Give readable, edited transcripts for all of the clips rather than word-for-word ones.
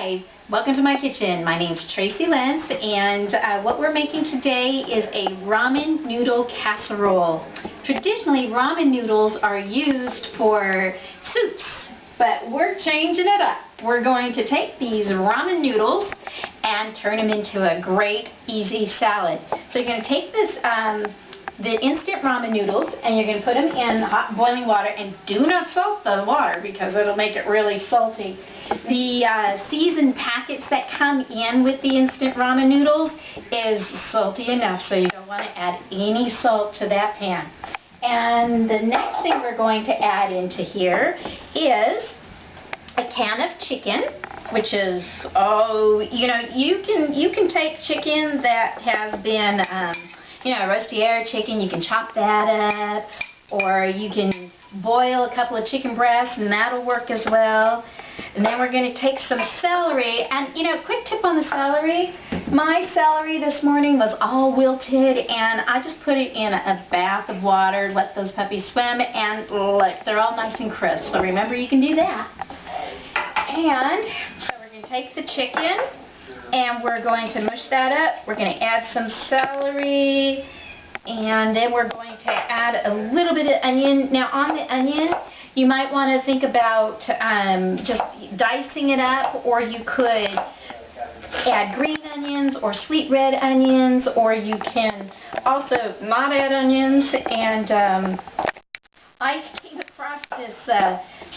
Hi, welcome to my kitchen. My name's Tracy Lentz, and what we're making today is a ramen noodle casserole. Traditionally, ramen noodles are used for soups, but we're changing it up. We're going to take these ramen noodles and turn them into a great, easy salad. So you're going to take this the instant ramen noodles, and you're going to put them in hot boiling water, and do not salt the water because it'll make it really salty. The seasoned packets that come in with the instant ramen noodles is salty enough, so you don't want to add any salt to that pan. And the next thing we're going to add into here is a can of chicken, which is, you can take chicken that has been roast chicken. You can chop that up, or you can boil a couple of chicken breasts, and that'll work as well. And then we're going to take some celery, and quick tip on the celery, my celery this morning was all wilted, and I just put it in a bath of water, let those puppies swim, and look, they're all nice and crisp. So remember, you can do that. And so we're going to take the chicken, and we're going to mush that up. We're going to add some celery, and then we're going to add a little bit of onion. Now on the onion, you might want to think about just dicing it up, or you could add green onions or sweet red onions, or you can also not add onions. And I came across this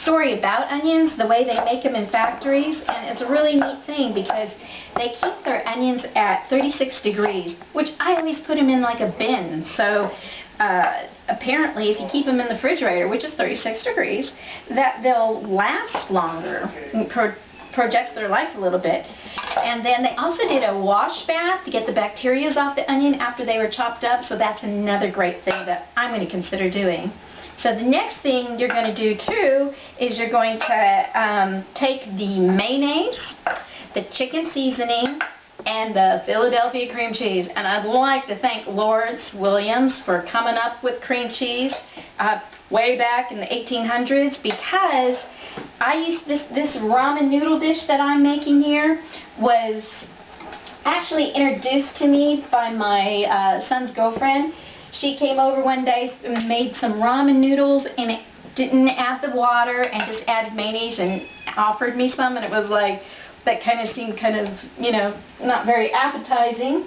story about onions, the way they make them in factories, and it's a really neat thing because they keep their onions at 36 degrees, which I always put them in like a bin. So apparently if you keep them in the refrigerator, which is 36 degrees, that they'll last longer, projects their life a little bit. And then they also did a wash bath to get the bacteria off the onion after they were chopped up, so that's another great thing that I'm going to consider doing. So the next thing you're going to do too is you're going to take the mayonnaise, the chicken seasoning, and the Philadelphia cream cheese. And I'd like to thank Lawrence Williams for coming up with cream cheese way back in the 1800s, because I used this ramen noodle dish that I'm making here was actually introduced to me by my son's girlfriend. She came over one day and made some ramen noodles, and it didn't add the water and just added mayonnaise, and offered me some, and it was like, that kind of seemed kind of, not very appetizing,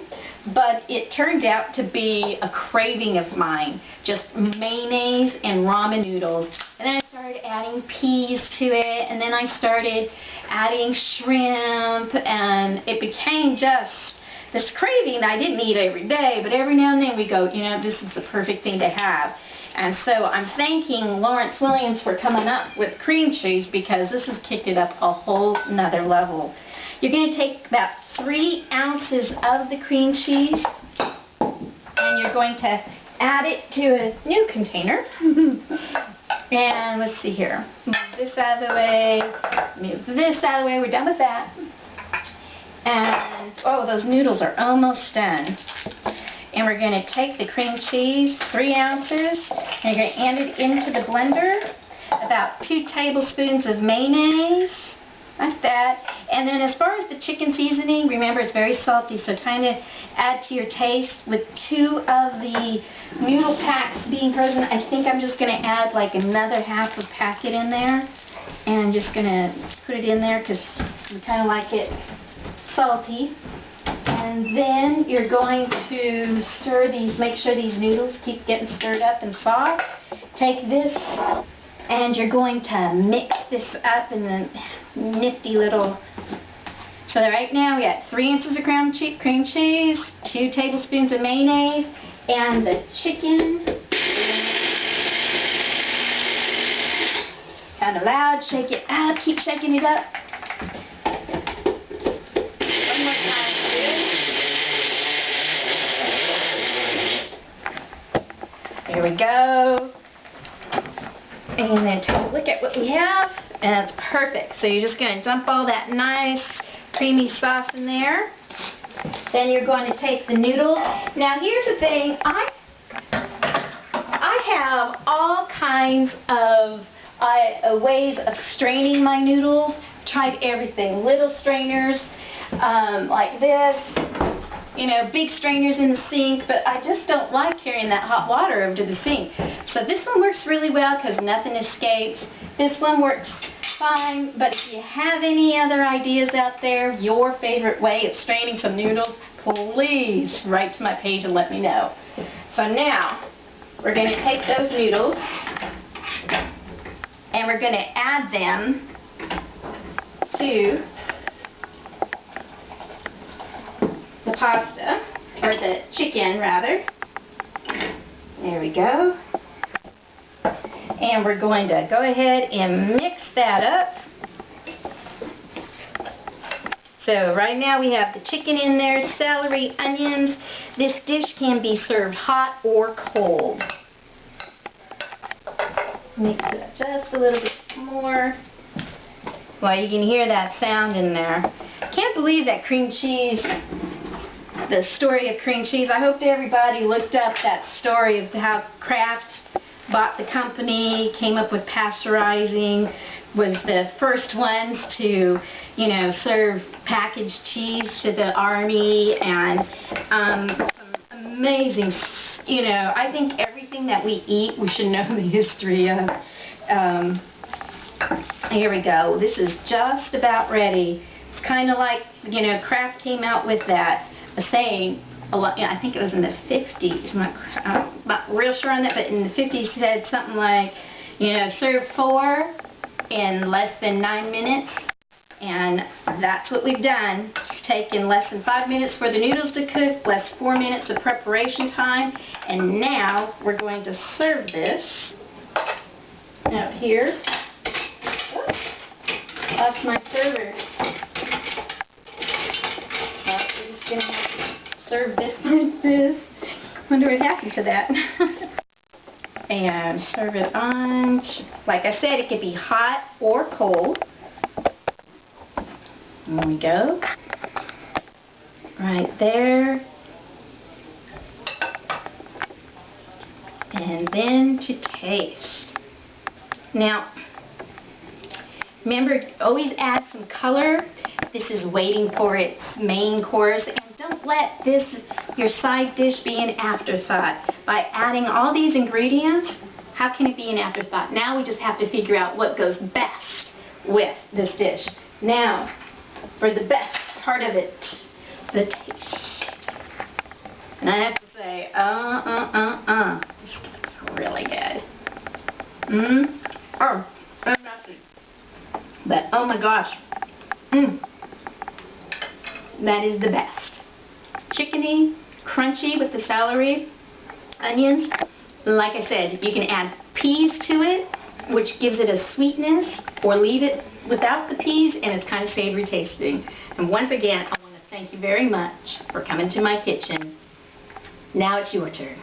but it turned out to be a craving of mine, just mayonnaise and ramen noodles. And then I started adding peas to it, and then I started adding shrimp, and it became just this craving that I didn't eat every day, but every now and then we go, this is the perfect thing to have. And so I'm thanking Lawrence Williams for coming up with cream cheese, because this has kicked it up a whole nother level. You're going to take about 3 ounces of the cream cheese, and you're going to add it to a new container. And let's see here. Move this out of the way. Move this out of the way. We're done with that. And, oh, those noodles are almost done. And we're going to take the cream cheese, 3 ounces, and you're going to add it into the blender. About 2 tablespoons of mayonnaise, like that. And then as far as the chicken seasoning, remember it's very salty, so kind of add to your taste. With 2 of the noodle packs being frozen, I think I'm just going to add like another half a packet in there. And I'm just going to put it in there because we kind of like it salty. And then you're going to stir these, make sure these noodles keep getting stirred up and soft. Take this, and you're going to mix this up in the nifty little. So right now we got 3 ounces of cream cheese, 2 tablespoons of mayonnaise, and the chicken. Kind of loud, shake it up, keep shaking it up. One more time. Here we go. And then take a look at what we have, and it's perfect. So you're just going to dump all that nice creamy sauce in there. Then you're going to take the noodles. Now here's the thing, I have all kinds of ways of straining my noodles. tried everything. Little strainers like this, you know, big strainers in the sink, but I just don't like carrying that hot water over to the sink. So this one works really well because nothing escapes. This one works fine, but if you have any other ideas out there, your favorite way of straining some noodles, please write to my page and let me know. So now, we're going to take those noodles and we're going to add them to the pasta, or the chicken rather. There we go. And we're going to go ahead and mix that up. So right now we have the chicken in there, celery, onions. This dish can be served hot or cold. Mix it up just a little bit more. Well, you can hear that sound in there. Can't believe that cream cheese, the story of cream cheese. I hope everybody looked up that story of how Kraft bought the company, came up with pasteurizing, was the first ones to, you know, serve packaged cheese to the army, and some amazing, you know, I think everything that we eat, we should know the history of. Here we go. This is just about ready. It's kind of like, you know, Kraft came out with that saying, a lot, I think it was in the 50s, I'm not real sure on that, but in the 50s it said something like, you know, serve 4 in less than 9 minutes, and that's what we've done. It's taken less than 5 minutes for the noodles to cook, less 4 minutes of preparation time, and now we're going to serve this out here. Oops, that's my server. We're just going to have to serve this like this. Wonder what happened to that. And serve it on. Like I said, it could be hot or cold. There we go. Right there. And then to taste. Now, remember, always add some color. This is waiting for its main course. Don't let this, your side dish, be an afterthought. By adding all these ingredients, how can it be an afterthought? Now we just have to figure out what goes best with this dish. Now, for the best part of it, the taste. And I have to say, it's really good. Oh, that's nasty. But oh my gosh, that is the best. Chickeny, crunchy with the celery, onions. Like I said, you can add peas to it, which gives it a sweetness, or leave it without the peas and it's kind of savory tasting. And once again, I want to thank you very much for coming to my kitchen. Now it's your turn.